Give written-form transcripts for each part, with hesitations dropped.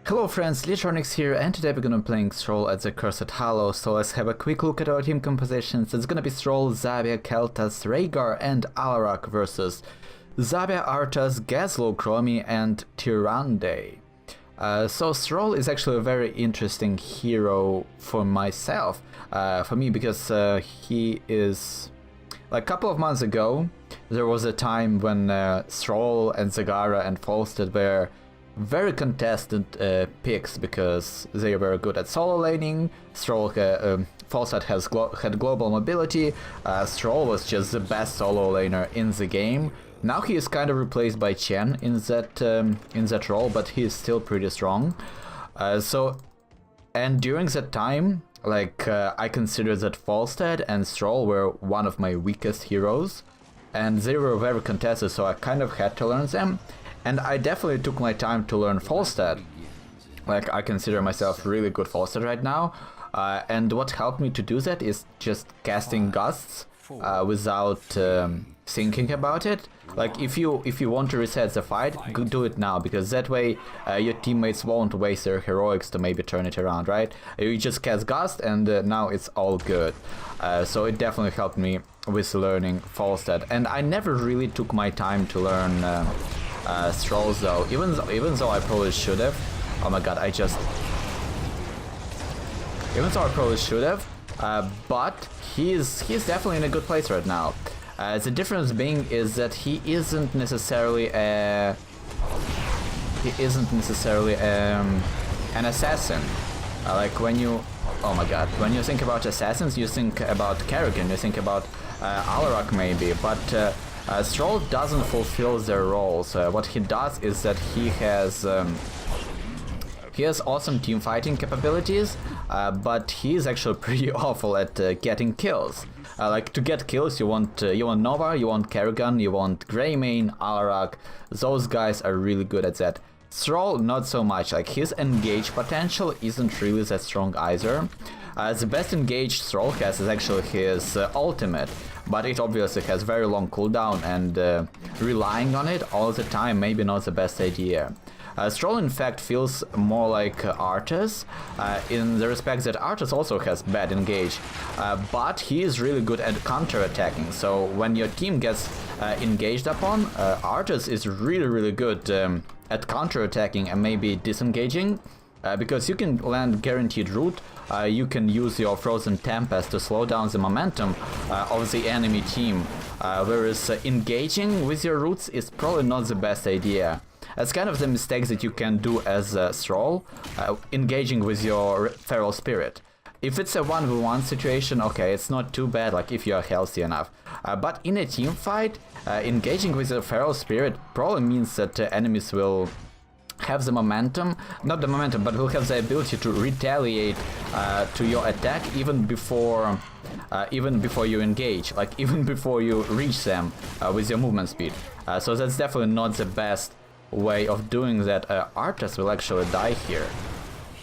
Hello friends, Litronics here, and today we're gonna be playing Thrall at the Cursed Hollow, so let's have a quick look at our team compositions. It's gonna be Thrall, Xayah, Keltas, Rhaegar and Alarak versus Xayah, Arthas, Gazlo, Chromie and Tyrande. So Thrall is actually a very interesting hero for myself, for me, because he is... Like a couple of months ago, there was a time when Thrall and Zagara and Falstad were very contested picks because they were good at solo laning. Thrall, Falstad had global mobility. Thrall was just the best solo laner in the game. Now he is kind of replaced by Chen in that role, but he is still pretty strong. And during that time, like I consider that Falstad and Thrall were one of my weakest heroes, and they were very contested, so I kind of had to learn them. And I definitely took my time to learn Falstad. Like, I consider myself really good Falstad right now. And what helped me to do that is just casting Gusts without thinking about it. Like, if you want to reset the fight, do it now, because that way your teammates won't waste their heroics to maybe turn it around, right? You just cast Gust and now it's all good. So it definitely helped me with learning Falstad. And I never really took my time to learn Thralls though, even though I probably should have. Oh my god, even though I probably should have, but he's definitely in a good place right now. The difference being is that he isn't necessarily an assassin. Like when you, oh my god, when you think about assassins, you think about Kerrigan, you think about Alarak maybe, but Thrall doesn't fulfill their roles. What he does is that he has awesome team fighting capabilities, but he is actually pretty awful at getting kills. Like, to get kills, you want Nova, you want Kerrigan, you want Greymane, Alarak. Those guys are really good at that. Thrall, not so much. Like, his engage potential isn't really that strong either. The best engage Thrall has is actually his ultimate, but it obviously has very long cooldown, and relying on it all the time maybe not the best idea. Thrall in fact feels more like Arthas, in the respect that Arthas also has bad engage, but he is really good at counter-attacking, so when your team gets engaged upon, Arthas is really good at counter-attacking and maybe disengaging, because you can land guaranteed root, you can use your Frozen Tempest to slow down the momentum of the enemy team, whereas engaging with your roots is probably not the best idea. That's kind of the mistakes that you can do as Thrall, engaging with your Feral Spirit. If it's a 1v1 situation, okay, it's not too bad, like if you are healthy enough. But in a team fight, engaging with your Feral Spirit probably means that enemies will have the momentum, not the momentum, but will have the ability to retaliate to your attack even before you engage, like even before you reach them with your movement speed. So that's definitely not the best way of doing that. Arthas will actually die here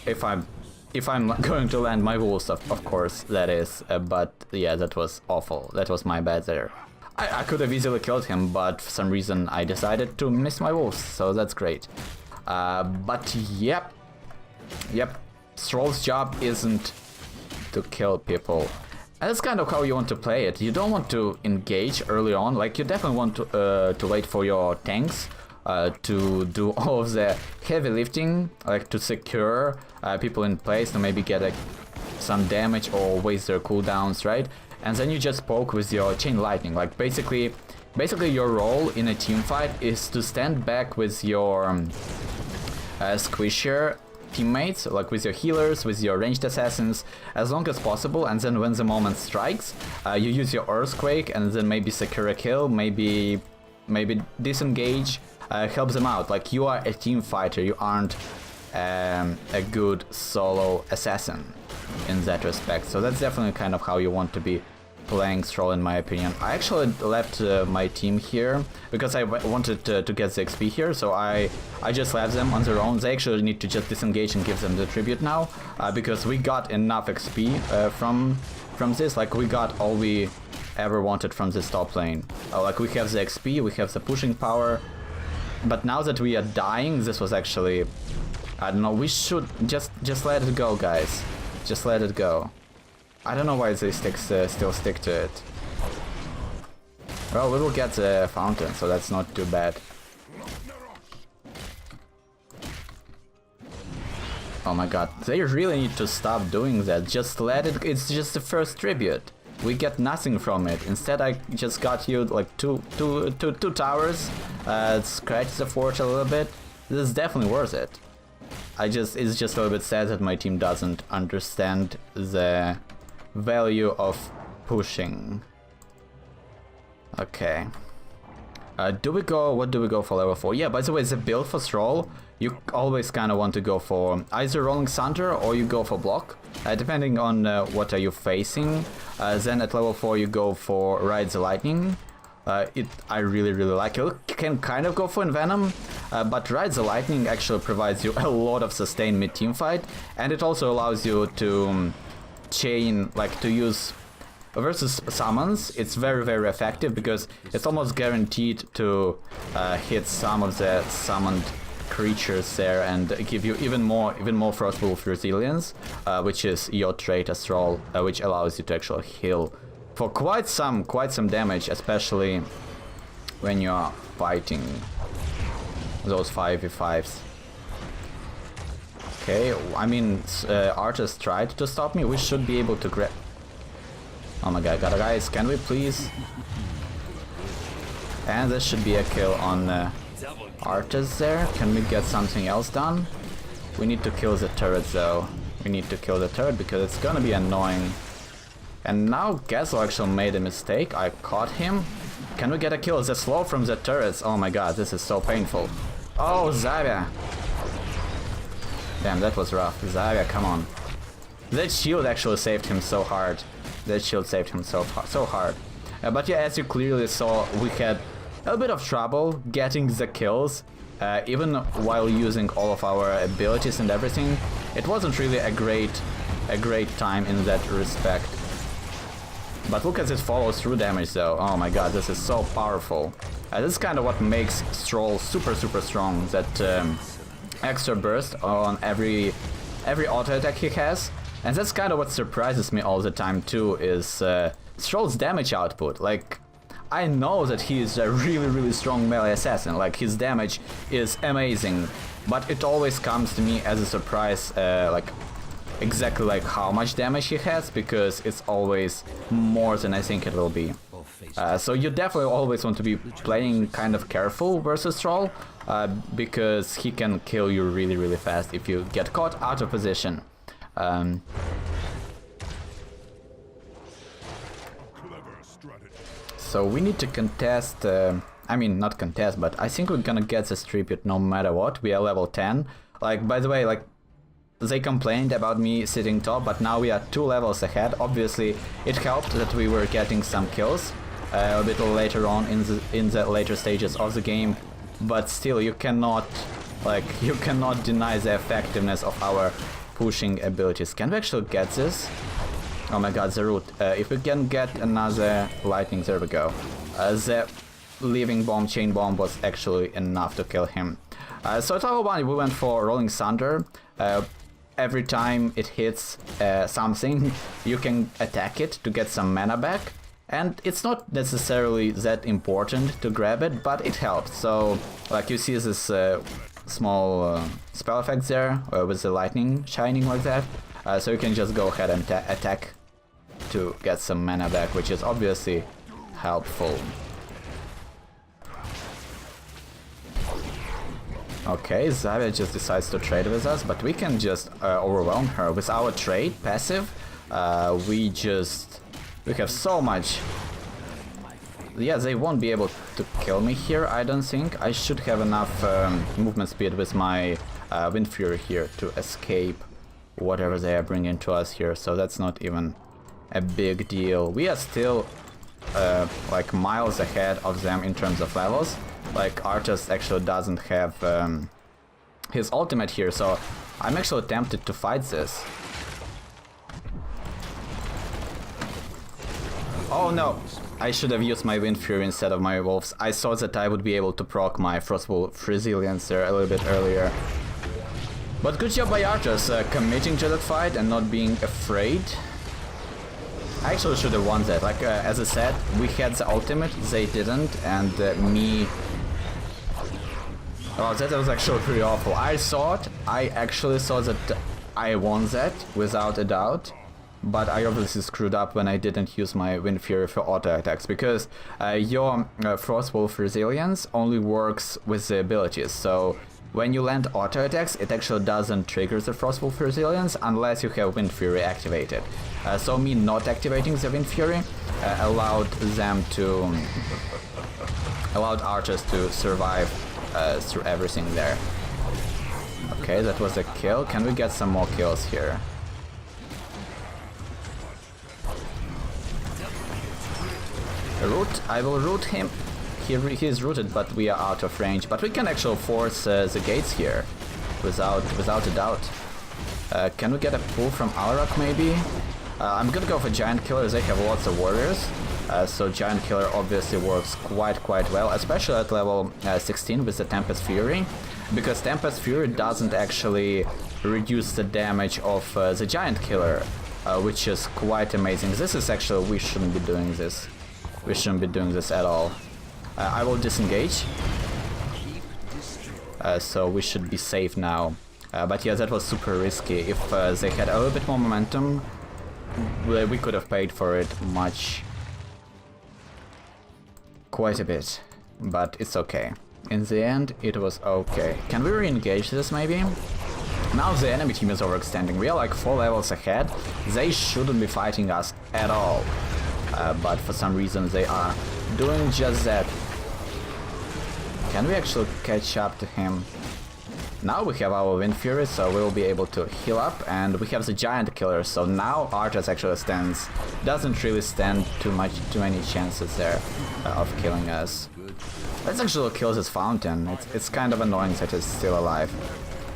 if I'm going to land my wolves, of course, that is. But yeah, that was awful. That was my bad there. I could have easily killed him, but for some reason I decided to miss my wolves, so that's great. But yep, Thrall's job isn't to kill people. And that's kind of how you want to play it. You don't want to engage early on, like you definitely want to wait for your tanks to do all of the heavy lifting, like to secure people in place, to maybe get some damage or waste their cooldowns, right? And then you just poke with your Chain Lightning. Like basically your role in a team fight is to stand back with your squishier teammates, like with your healers, with your ranged assassins, as long as possible, and then when the moment strikes, you use your Earthquake and then maybe secure a kill, maybe disengage, help them out. Like, you are a team fighter, you aren't a good solo assassin in that respect. So that's definitely kind of how you want to be playing Thrall, in my opinion. I actually left my team here because I wanted to get the XP here, so I just left them on their own. They actually need to just disengage and give them the tribute now, because we got enough XP from this. Like, we got all we ever wanted from this top lane. Like, we have the XP, we have the pushing power, but now that we are dying, this was actually I don't know, we should just let it go, guys. Just let it go. I don't know why they still stick to it. Well, we will get the fountain, so that's not too bad. Oh my god, they really need to stop doing that. Just let it, it's just the first tribute. We get nothing from it. Instead, I just got you like two towers, scratch the fort a little bit. This is definitely worth it. It's just a little bit sad that my team doesn't understand the value of pushing. Okay. What do we go for level 4? Yeah, by the way, the build for Thrall, you always kind of want to go for either Rolling Thunder or you go for block, depending on what are you facing. Then at level 4 you go for Ride the Lightning. I really like it. You can kind of go for Envenom, but Ride the Lightning actually provides you a lot of sustain mid-team fight, and it also allows you to chain, like to use versus summons. It's very effective because it's almost guaranteed to hit some of the summoned creatures there and give you even more Frostwolf resilience, which is your trait as Thrall, which allows you to actually heal for quite some damage, especially when you are fighting those 5v5s. Okay, I mean, Arthas tried to stop me. We should be able to grab. Oh my god, guys, can we please? And this should be a kill on Arthas there. Can we get something else done? We need to kill the turret though. We need to kill the turret because it's gonna be annoying. And now Gazelle actually made a mistake. I caught him. Can we get a kill? The slow from the turrets. Oh my god, this is so painful. Oh, Xayah. Damn, that was rough. Xayah, come on. That shield actually saved him so hard. That shield saved him so hard. But yeah, as you clearly saw, we had a bit of trouble getting the kills, even while using all of our abilities and everything. It wasn't really a great time in that respect. But look at this follow through damage though. Oh my god, this is so powerful. This is kind of what makes Thrall super strong. That extra burst on every auto attack he has. And that's kind of what surprises me all the time too, is Thrall's damage output. Like, I know that he is a really strong melee assassin, like his damage is amazing, but it always comes to me as a surprise, like exactly like how much damage he has, because it's always more than I think it will be. So you definitely always want to be playing kind of careful versus Thrall, because he can kill you really fast if you get caught out of position. So we need to contest, I mean not contest, but I think we're gonna get this tribute no matter what. We are level 10. Like, by the way, like, they complained about me sitting top, but now we are 2 levels ahead. Obviously it helped that we were getting some kills a bit later on in the later stages of the game, but still you cannot deny the effectiveness of our pushing abilities. Can we actually get this? Oh my god, the root. If we can get another lightning, there we go. The living bomb, chain bomb was actually enough to kill him. So at level 1 we went for Rolling Thunder. Every time it hits something, you can attack it to get some mana back. And it's not necessarily that important to grab it, but it helps. So, like, you see this small spell effects there with the lightning shining like that. So you can just go ahead and attack to get some mana back, which is obviously helpful. Okay, Xayah just decides to trade with us, but we can just overwhelm her with our trade passive. We have so much. Yeah, they won't be able to kill me here, I don't think. I should have enough movement speed with my Wind Fury here to escape whatever they are bringing to us here, so that's not even a big deal. We are still like miles ahead of them in terms of levels. Like, Arthas actually doesn't have his ultimate here, so I'm actually tempted to fight this. Oh no! I should have used my Wind Fury instead of my Wolves. I thought that I would be able to proc my Frostwolf Resilience there a little bit earlier. But good job by Arthas committing to that fight and not being afraid. I actually should have won that. Like, as I said, we had the ultimate, they didn't, and me... Oh, that was actually pretty awful. I actually thought that I won that, without a doubt. But I obviously screwed up when I didn't use my Wind Fury for auto attacks, because your Frostwolf Resilience only works with the abilities, so when you land auto attacks, it actually doesn't trigger the Frostwolf Resilience unless you have Wind Fury activated. So me not activating the Wind Fury allowed Archers to survive through everything there. Okay, that was a kill. Can we get some more kills here? Root, I will root him. He is rooted, but we are out of range. But we can actually force the gates here, without a doubt. Can we get a pull from Alrak maybe? I'm gonna go for Giant Killer. They have lots of warriors, so Giant Killer obviously works quite well, especially at level 16 with the Tempest Fury, because Tempest Fury doesn't actually reduce the damage of the Giant Killer, which is quite amazing. This is actually, we shouldn't be doing this. We shouldn't be doing this at all. I will disengage, so we should be safe now. But yeah, that was super risky. If they had a little bit more momentum, we could have paid for it quite a bit. But it's okay. In the end, it was okay. Can we re-engage this maybe? Now the enemy team is overextending. We are like 4 levels ahead. They shouldn't be fighting us at all. But for some reason they are doing just that. Can we actually catch up to him? Now we have our Wind Fury, so we'll be able to heal up, and we have the Giant Killer, so now Arthas actually doesn't really stand too many chances there of killing us. Let's actually kill this fountain. It's kind of annoying that it's still alive.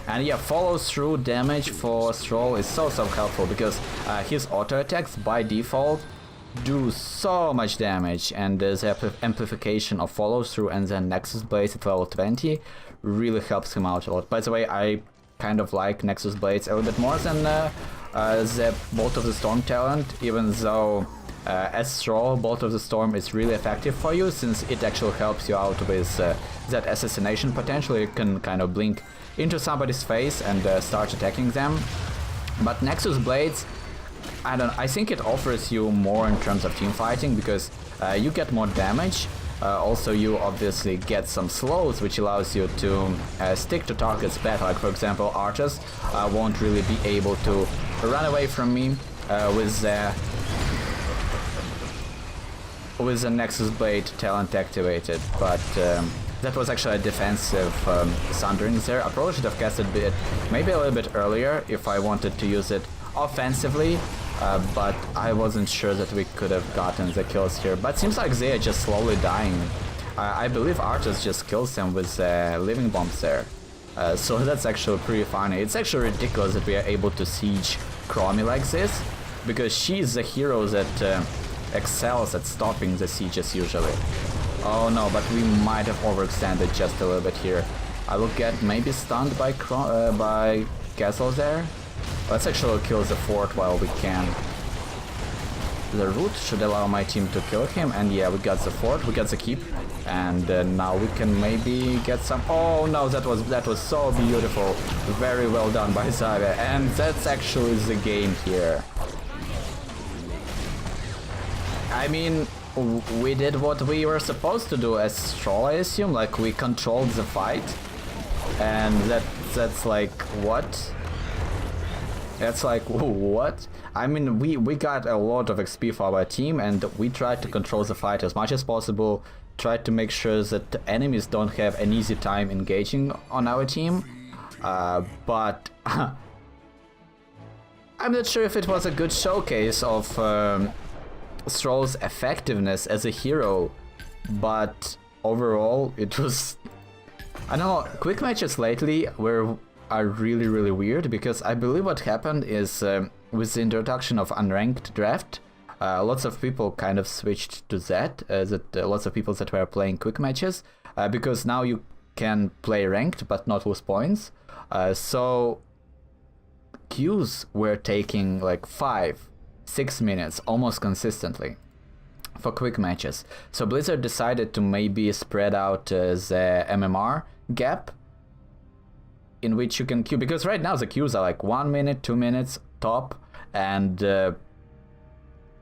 And yeah, follow through damage for Thrall is so helpful, because his auto attacks by default do so much damage, and the amplification of follow through and then Nexus Blades at level 20 really helps him out a lot. By the way, I kind of like Nexus Blades a little bit more than the Bolt of the Storm talent, even though as Thrall, Bolt of the Storm is really effective for you, since it actually helps you out with that assassination potential. You can kind of blink into somebody's face and start attacking them. But Nexus Blades, I think it offers you more in terms of team fighting, because you get more damage. Also, you obviously get some slows, which allows you to stick to targets better. Like, for example, Archers won't really be able to run away from me with the Nexus Blade talent activated. But that was actually a defensive Sundering there. I probably should have casted it maybe a little bit earlier if I wanted to use it offensively. But I wasn't sure that we could have gotten the kills here. But seems like they are just slowly dying. I believe Arthas just kills them with living bombs there. So that's actually pretty funny. It's actually ridiculous that we are able to siege Chromie like this, because she's the hero that excels at stopping the sieges usually. Oh no, but we might have overextended just a little bit here. I will get maybe stunned by Castle there. Let's actually kill the fort while we can. The root should allow my team to kill him, and yeah, we got the fort, we got the keep, and now we can maybe get some... Oh no, that was so beautiful. Very well done by Saga, and that's actually the game here. I mean, we did what we were supposed to do as Thrall, I assume, like we controlled the fight, and that's like, what? That's like, what? I mean, we got a lot of XP for our team, and we tried to control the fight as much as possible, tried to make sure that the enemies don't have an easy time engaging on our team, but I'm not sure if it was a good showcase of Thrall's effectiveness as a hero, but overall it was... I don't know, quick matches lately are really weird, because I believe what happened is with the introduction of unranked draft, lots of people kind of switched to that, lots of people that were playing quick matches, because now you can play ranked but not lose points. So queues were taking like 5-6 minutes almost consistently for quick matches. So Blizzard decided to maybe spread out the MMR gap in which you can queue, because right now the queues are like 1 minute, 2 minutes top, and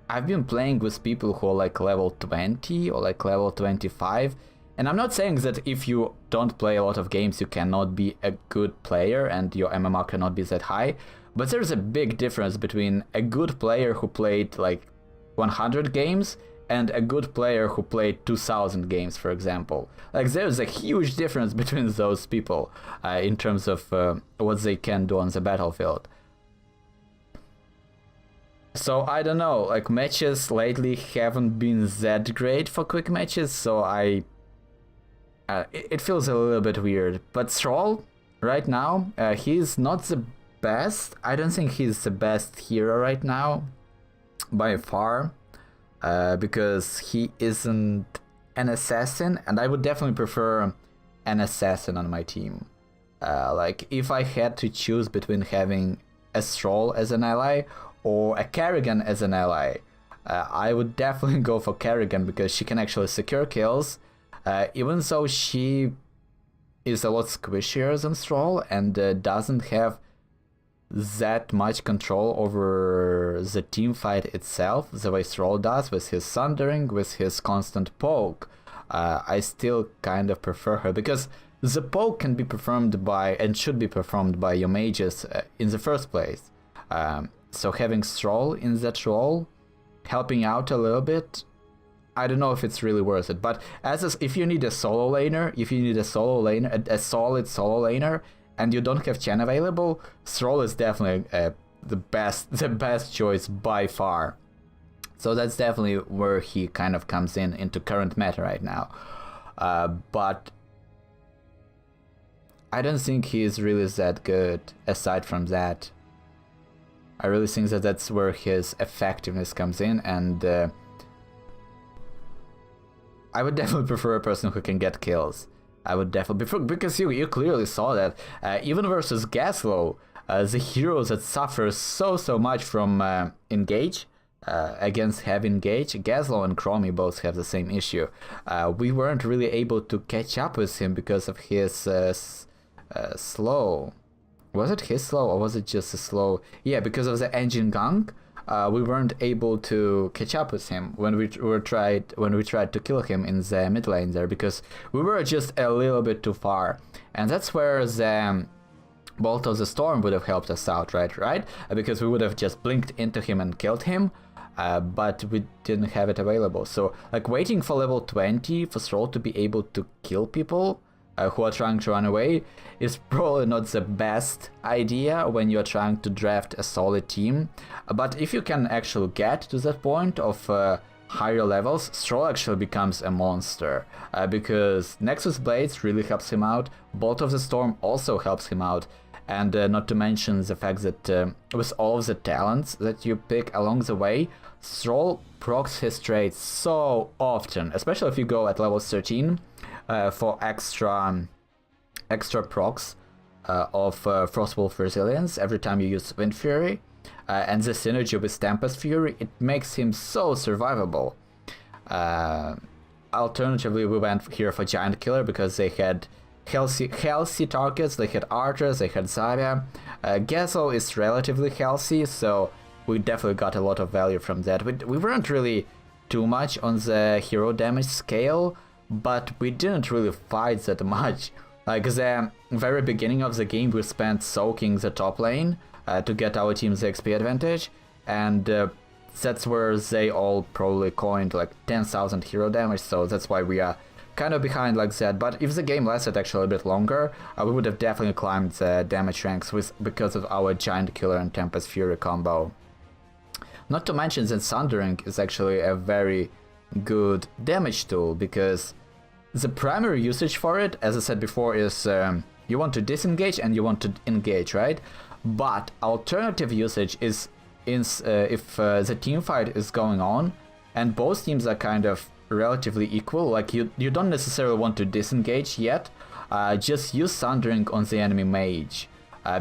I've been playing with people who are like level 20 or like level 25, and I'm not saying that if you don't play a lot of games you cannot be a good player and your MMR cannot be that high, but there's a big difference between a good player who played like 100 games and a good player who played 2000 games, for example. Like, there's a huge difference between those people in terms of what they can do on the battlefield. So I don't know, like, matches lately haven't been that great for quick matches, so it feels a little bit weird. But Thrall, right now, he's not the best. I don't think he's the best hero right now, by far. Because he isn't an assassin, and I would definitely prefer an assassin on my team. Like, if I had to choose between having a Thrall as an ally or a Kerrigan as an ally, I would definitely go for Kerrigan because she can actually secure kills, even though she is a lot squishier than Thrall and doesn't have that much control over the team fight itself the way Thrall does with his Sundering, with his constant poke. I still kind of prefer her because the poke can be performed by and should be performed by your mages in the first place. So having Thrall in that role, helping out a little bit, I don't know if it's really worth it. But if you need a solo laner, a solid solo laner, and you don't have Chen available, Thrall is definitely the best choice by far. So that's definitely where he kind of comes into current meta right now. But I don't think he's really that good aside from that. I really think that that's where his effectiveness comes in, and I would definitely prefer a person who can get kills. I would definitely prefer, because you clearly saw that even versus Gaslow, the hero that suffers so much from engage against heavy engage. Gaslow and Chromie both have the same issue. We weren't really able to catch up with him because of his slow. Was it his slow or was it just a slow? Yeah, because of the engine gunk. We weren't able to catch up with him when we tried to kill him in the mid lane there, because we were just a little bit too far, and that's where the Bolt of the Storm would have helped us out, right? Because we would have just blinked into him and killed him, but we didn't have it available. So like waiting for level 20 for Thrall to be able to kill people who are trying to run away is probably not the best idea when you're trying to draft a solid team. But if you can actually get to that point of higher levels, Thrall actually becomes a monster, because Nexus Blades really helps him out, Bolt of the Storm also helps him out, and not to mention the fact that with all of the talents that you pick along the way, Thrall procs his traits so often, especially if you go at level 13 for extra procs of Frostwolf Resilience every time you use Wind Fury, and the synergy with Tempest Fury, it makes him so survivable. Alternatively, we went here for Giant Killer because they had healthy targets, they had Archers, they had Zarya. Gasol is relatively healthy, so we definitely got a lot of value from that. We weren't really too much on the hero damage scale, but we didn't really fight that much. Like the very beginning of the game, we spent soaking the top lane to get our team the XP advantage, and that's where they all probably coined like 10,000 hero damage, so that's why we are kind of behind like that. But if the game lasted actually a bit longer, we would have definitely climbed the damage ranks because of our Giant Killer and Tempest Fury combo. Not to mention that Sundering is actually a very good damage tool, because the primary usage for it, as I said before, is you want to disengage and you want to engage, right? But alternative usage is if the team fight is going on and both teams are kind of relatively equal, like you don't necessarily want to disengage yet, just use Sundering on the enemy mage.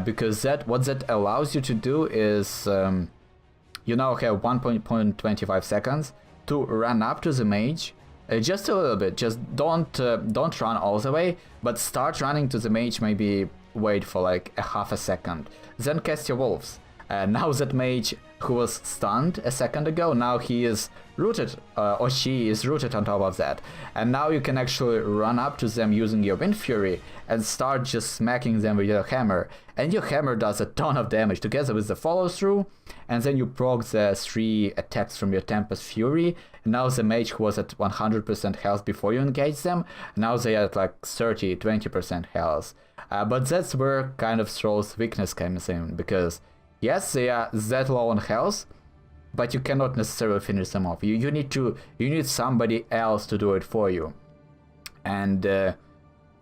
because what that allows you to do is you now have 1.25 seconds to run up to the mage, just a little bit. Just don't run all the way, but start running to the mage. Maybe wait for like a half a second, then cast your wolves. Now that mage who was stunned a second ago, now he is rooted, or she is rooted on top of that. And now you can actually run up to them using your Wind Fury and start just smacking them with your hammer. And your hammer does a ton of damage together with the follow through, and then you proc the 3 attacks from your Tempest Fury. Now the mage who was at 100% health before you engage them, now they are at like 30-20% health. But that's where kind of Thrall's weakness comes in, because yes, they are that low on health, but you cannot necessarily finish them off. You need somebody else to do it for you. And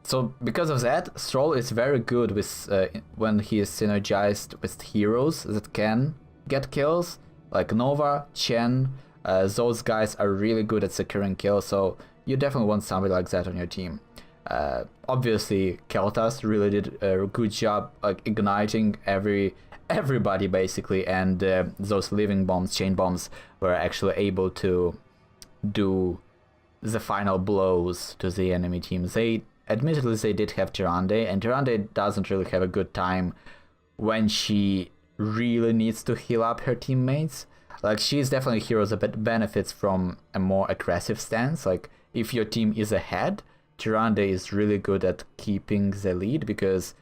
so because of that, Thrall is very good with when he is synergized with heroes that can get kills, like Nova, Chen. Those guys are really good at securing kills, so you definitely want somebody like that on your team. Obviously, Keltas really did a good job like igniting everybody basically, and those living bombs, chain bombs, were actually able to do the final blows to the enemy team. Admittedly, they did have Tyrande, and Tyrande doesn't really have a good time when she really needs to heal up her teammates. Like, she's definitely a hero that benefits from a more aggressive stance. Like, if your team is ahead, Tyrande is really good at keeping the lead, because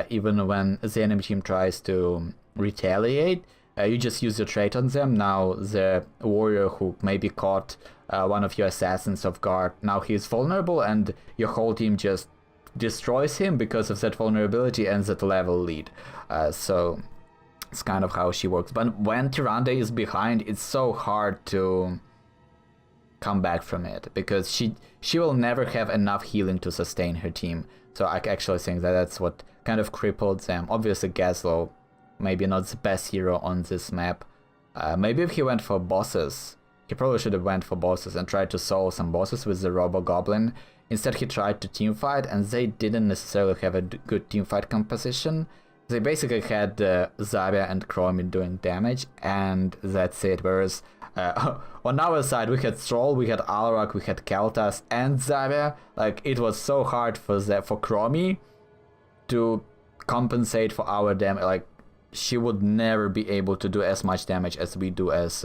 even when the enemy team tries to retaliate, you just use your trait on them. Now the warrior who maybe caught one of your assassins off guard, now he's vulnerable, and your whole team just destroys him because of that vulnerability and that level lead. So it's kind of how she works. But when Tyrande is behind, it's so hard to come back from it, because she will never have enough healing to sustain her team. So I actually think that that's what kind of crippled them. Obviously, Gaslow, maybe not the best hero on this map. Maybe if he went for bosses, he probably should have went for bosses and tried to solo some bosses with the Robo Goblin. Instead, he tried to teamfight, and they didn't necessarily have a good teamfight composition. They basically had Zarya and Chromie doing damage, and that's it. Whereas on our side, we had Thrall, we had Alarak, we had Keltas, and Zarya. Like, it was so hard for Chromie to compensate for our damage. Like, she would never be able to do as much damage as we do as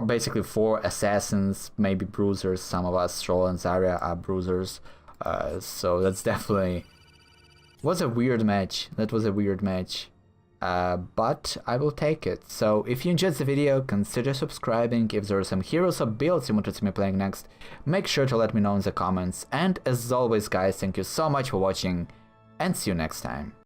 basically four assassins, maybe bruisers. Some of us, Thrall and Zarya, are bruisers. So that's definitely was a weird match. That was a weird match. But I will take it. So if you enjoyed the video, consider subscribing. If there are some heroes or builds you want to see me playing next, make sure to let me know in the comments. And as always, guys, thank you so much for watching, and see you next time.